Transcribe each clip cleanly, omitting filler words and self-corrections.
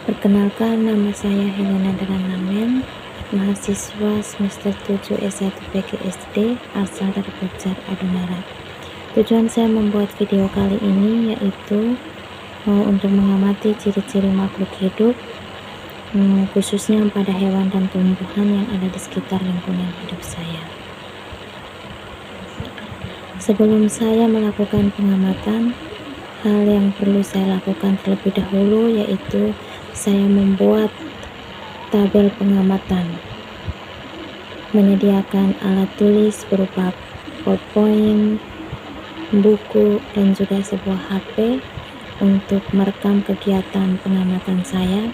Perkenalkan, nama saya Helena Drangamen, mahasiswa semester 7 S1 PGSD asal dari Pujar, Adunara. Tujuan saya membuat video kali ini yaitu untuk mengamati ciri-ciri makhluk hidup, khususnya pada hewan dan tumbuhan yang ada di sekitar lingkungan hidup saya. Sebelum saya melakukan pengamatan, hal yang perlu saya lakukan terlebih dahulu yaitu saya membuat tabel pengamatan, menyediakan alat tulis berupa PowerPoint, buku, dan juga sebuah HP untuk merekam kegiatan pengamatan saya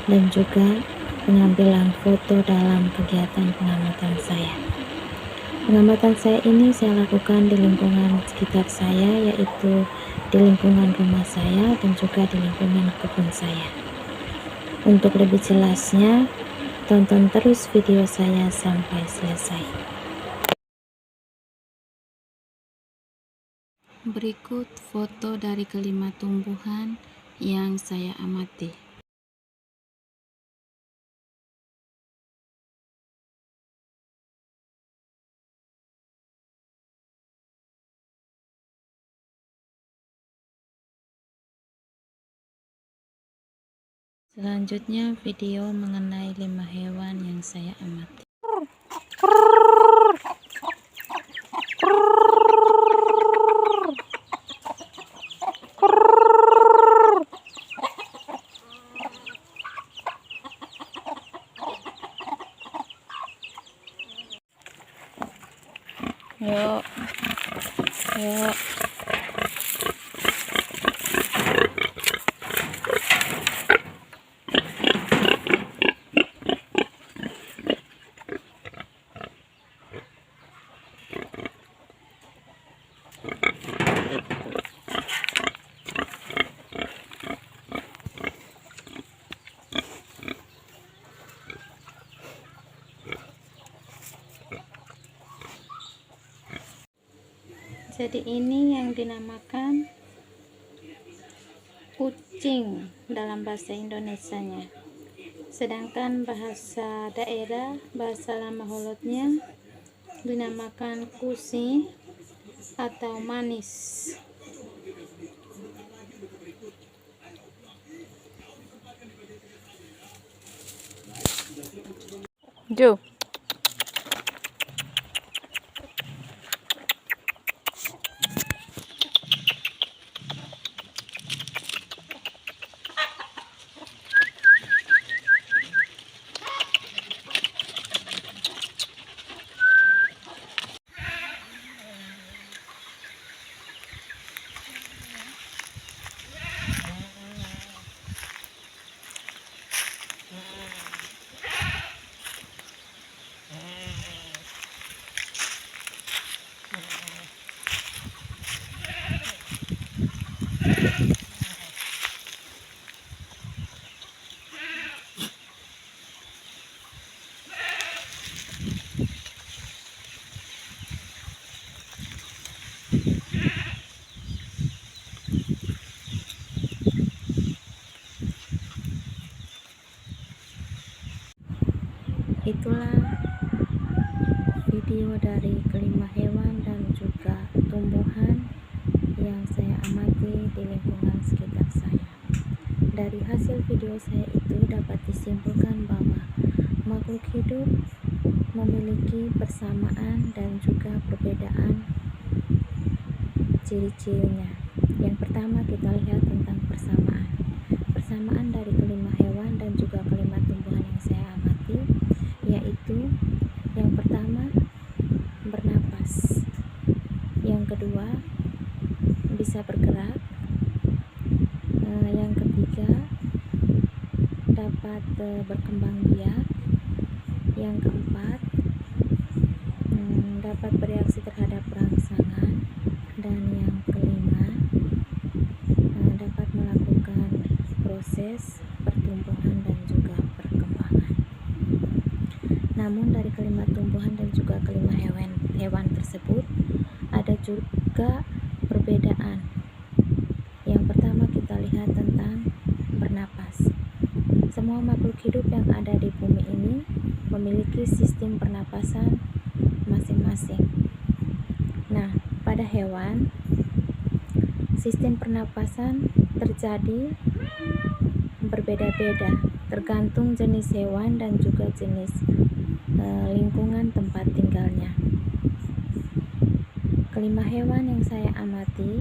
dan juga pengambilan foto dalam kegiatan pengamatan saya. Pengamatan saya ini saya lakukan di lingkungan sekitar saya, yaitu di lingkungan rumah saya dan juga di lingkungan kebun saya. Untuk lebih jelasnya, tonton terus video saya sampai selesai. Berikut foto dari kelima tumbuhan yang saya amati. Selanjutnya video mengenai 5 hewan yang saya amati. Yuk. Jadi ini yang dinamakan kucing dalam bahasa Indonesianya. Sedangkan bahasa daerah, bahasa lama Holotnya dinamakan kusi atau manis. Jo. Itulah video dari kelima hewan dan juga tumbuhan yang saya amati di lingkungan sekitar saya. Dari hasil video saya itu dapat disimpulkan bahwa makhluk hidup memiliki persamaan dan juga perbedaan ciri-cirinya. Yang pertama kita lihat tentang persamaan. Persamaan dari kelima hewan dan juga kelima tumbuhan yang saya amati yaitu yang pertama bernapas, yang kedua bisa bergerak, yang ketiga dapat berkembang biak, yang keempat dapat bereaksi terhadap rangsangan, dan yang kelima dapat melakukan proses pertumbuhan dan juga perkembangan. Namun dari kelima tumbuhan dan juga kelima hewan tersebut ada juga perbedaan. Yang pertama kita lihat tentang bernapas. semua makhluk hidup yang ada di bumi ini memiliki sistem pernapasan masing-masing. Nah, pada hewan, sistem pernapasan terjadi berbeda-beda tergantung jenis hewan dan juga jenis lingkungan tempat tinggalnya. Kelima hewan yang saya amati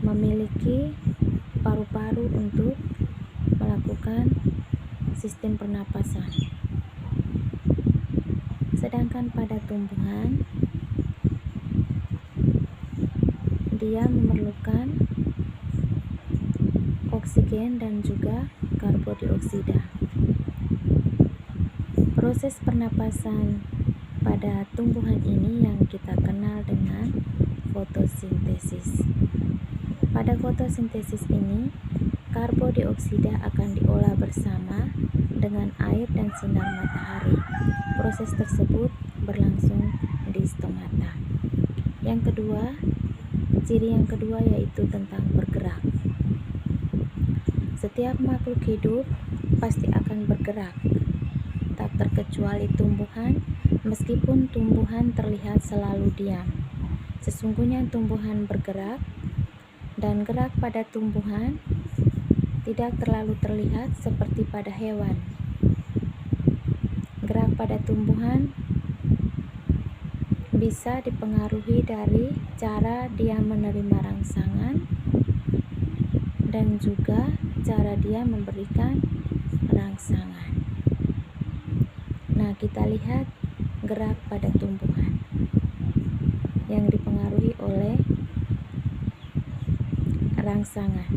memiliki paru-paru untuk melakukan sistem pernapasan. Sedangkan pada tumbuhan, dia memerlukan oksigen dan juga karbodioksida. Proses pernapasan pada tumbuhan ini yang kita kenal dengan fotosintesis. Pada fotosintesis ini, karbodioksida akan diolah bersama dengan air dan sinar matahari. Proses tersebut berlangsung di stomata. Yang kedua, ciri yang kedua yaitu tentang bergerak. Setiap makhluk hidup pasti akan bergerak, tak terkecuali tumbuhan, meskipun tumbuhan terlihat selalu diam. Sesungguhnya tumbuhan bergerak, dan gerak pada tumbuhan tidak terlalu terlihat seperti pada hewan. Gerak pada tumbuhan bisa dipengaruhi dari cara dia menerima rangsangan dan juga cara dia memberikan rangsangan. Nah, kita lihat gerak pada tumbuhan yang dipengaruhi oleh rangsangan.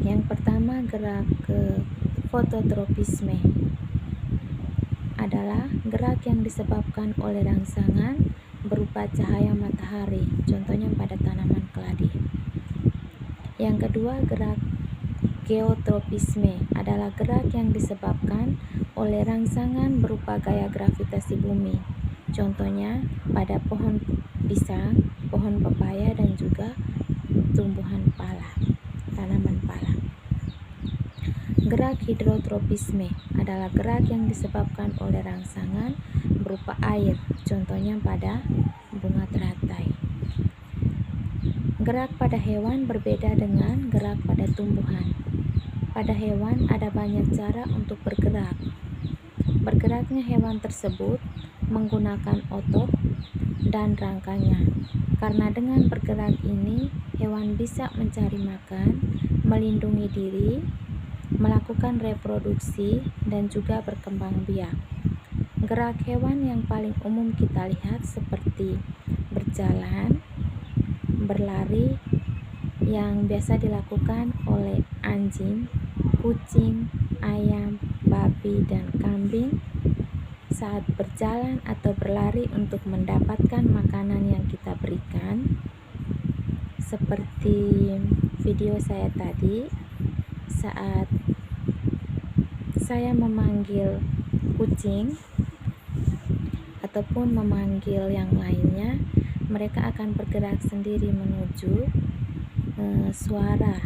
Yang pertama, gerak ke fototropisme adalah gerak yang disebabkan oleh rangsangan berupa cahaya matahari, contohnya pada tanaman keladi. Yang kedua, gerak geotropisme adalah gerak yang disebabkan oleh rangsangan berupa gaya gravitasi bumi, contohnya pada pohon pisang, pohon pepaya, dan juga tumbuhan pala, tanaman pala. Gerak hidrotropisme adalah gerak yang disebabkan oleh rangsangan berupa air, contohnya pada bunga teratai. Gerak pada hewan berbeda dengan gerak pada tumbuhan. Pada hewan ada banyak cara untuk bergerak. Bergeraknya hewan tersebut menggunakan otot dan rangkanya. Karena dengan bergerak ini, hewan bisa mencari makan, melindungi diri, melakukan reproduksi, dan juga berkembang biak. Gerak hewan yang paling umum kita lihat seperti berjalan, berlari, yang biasa dilakukan oleh anjing, kucing, ayam, babi, dan kambing saat berjalan atau berlari untuk mendapatkan makanan yang kita berikan. Seperti video saya tadi, saat saya memanggil kucing ataupun memanggil yang lainnya, mereka akan bergerak sendiri menuju suara,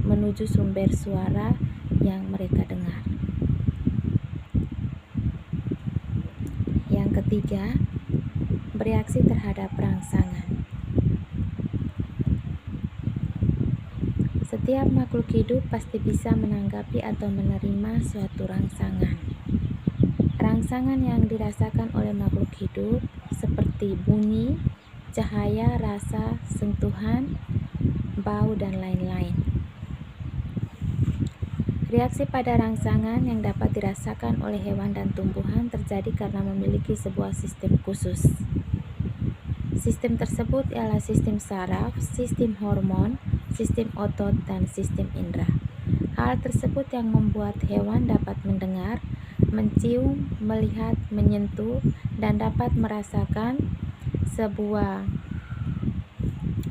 menuju sumber suara yang mereka dengar. Yang ketiga, bereaksi terhadap rangsangan. Setiap makhluk hidup pasti bisa menanggapi atau menerima suatu rangsangan. Rangsangan yang dirasakan oleh makhluk hidup seperti bunyi, cahaya, rasa, sentuhan, bau, dan lain-lain. Reaksi pada rangsangan yang dapat dirasakan oleh hewan dan tumbuhan terjadi karena memiliki sebuah sistem khusus. Sistem tersebut ialah sistem saraf, sistem hormon, sistem otot, dan sistem indera. Hal tersebut yang membuat hewan dapat mendengar, mencium, melihat, menyentuh, dan dapat merasakan sebuah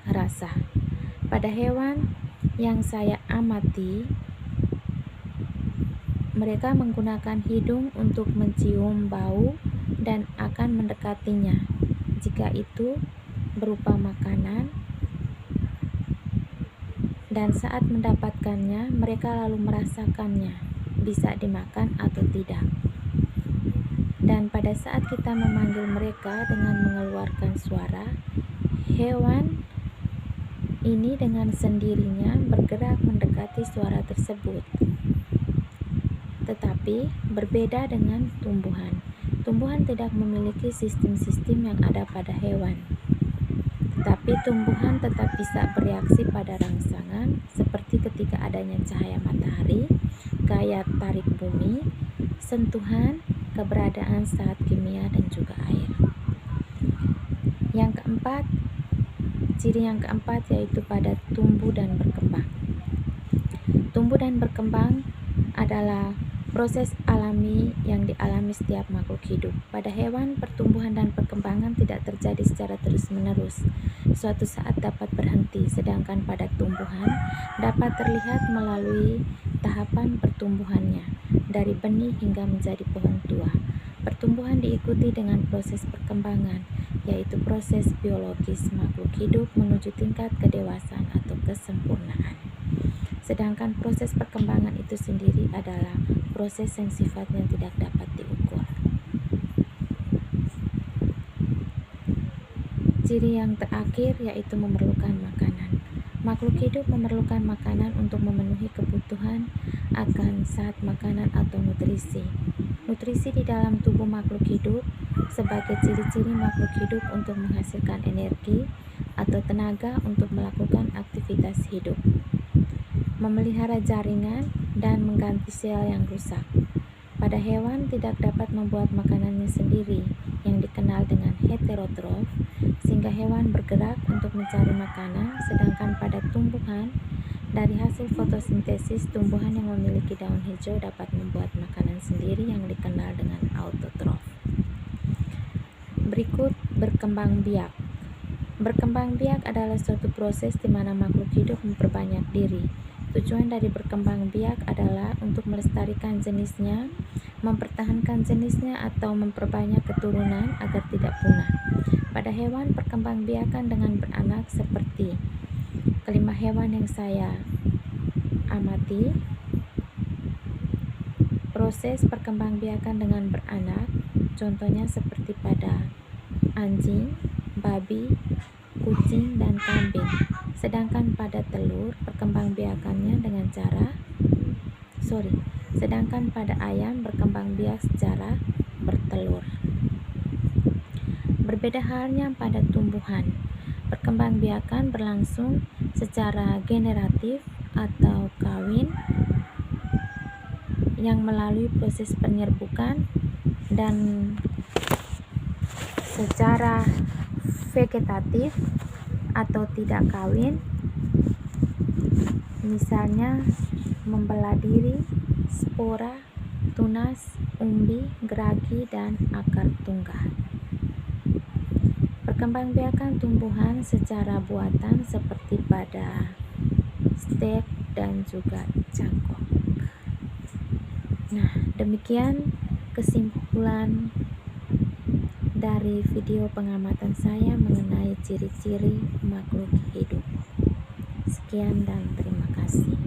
rasa. Pada hewan yang saya amati, mereka menggunakan hidung untuk mencium bau dan akan mendekatinya jika itu berupa makanan dan saat mendapatkannya mereka lalu merasakannya, bisa dimakan atau tidak. Dan pada saat kita memanggil mereka dengan mengeluarkan suara, hewan ini dengan sendirinya bergerak mendekati suara tersebut. Tetapi berbeda dengan tumbuhan. Tumbuhan tidak memiliki sistem-sistem yang ada pada hewan. Tetapi tumbuhan tetap bisa bereaksi pada rangsangan seperti ketika adanya cahaya matahari, gaya tarik bumi, sentuhan, keberadaan zat kimia dan juga air. Ciri yang keempat yaitu pada tumbuh dan berkembang. Tumbuh dan berkembang adalah proses alami yang dialami setiap makhluk hidup. Pada hewan, pertumbuhan dan perkembangan tidak terjadi secara terus-menerus. Suatu saat dapat berhenti, sedangkan pada tumbuhan dapat terlihat melalui tahapan pertumbuhannya, dari benih hingga menjadi pohon tua. Pertumbuhan diikuti dengan proses perkembangan, yaitu proses biologis makhluk hidup menuju tingkat kedewasaan atau kesempurnaan. Sedangkan proses perkembangan itu sendiri adalah proses yang sifatnya tidak dapat diukur. Ciri yang terakhir yaitu memerlukan makanan. Makhluk hidup memerlukan makanan untuk memenuhi kebutuhan akan zat makanan atau nutrisi. Nutrisi di dalam tubuh makhluk hidup sebagai ciri-ciri makhluk hidup untuk menghasilkan energi atau tenaga untuk melakukan aktivitas hidup, memelihara jaringan, dan mengganti sel yang rusak. Pada hewan tidak dapat membuat makanannya sendiri, yang dikenal dengan heterotrof, sehingga hewan bergerak untuk mencari makanan, sedangkan pada tumbuhan, dari hasil fotosintesis, tumbuhan yang memiliki daun hijau dapat membuat makanan sendiri yang dikenal dengan autotrof. Berikut berkembang biak. Berkembang biak adalah suatu proses di mana makhluk hidup memperbanyak diri. Tujuan dari berkembang biak adalah untuk melestarikan jenisnya, mempertahankan jenisnya, atau memperbanyak keturunan agar tidak punah. Pada hewan, perkembangbiakan dengan beranak seperti kelima hewan yang saya amati. Proses perkembangbiakan dengan beranak, contohnya seperti pada anjing, babi, kucing, dan kambing. Sedangkan pada telur, perkembangbiakannya dengan sedangkan pada ayam berkembang biak secara bertelur. Berbeda halnya pada tumbuhan. Perkembangbiakan berlangsung secara generatif atau kawin yang melalui proses penyerbukan, dan secara vegetatif atau tidak kawin, misalnya membelah diri, spora, tunas, umbi, geragi, dan akar tunggah. Perkembangbiakan tumbuhan secara buatan seperti pada stek dan juga cangkok. Nah, demikian kesimpulan dari video pengamatan saya mengenai ciri-ciri makhluk hidup. Sekian dan terima kasih.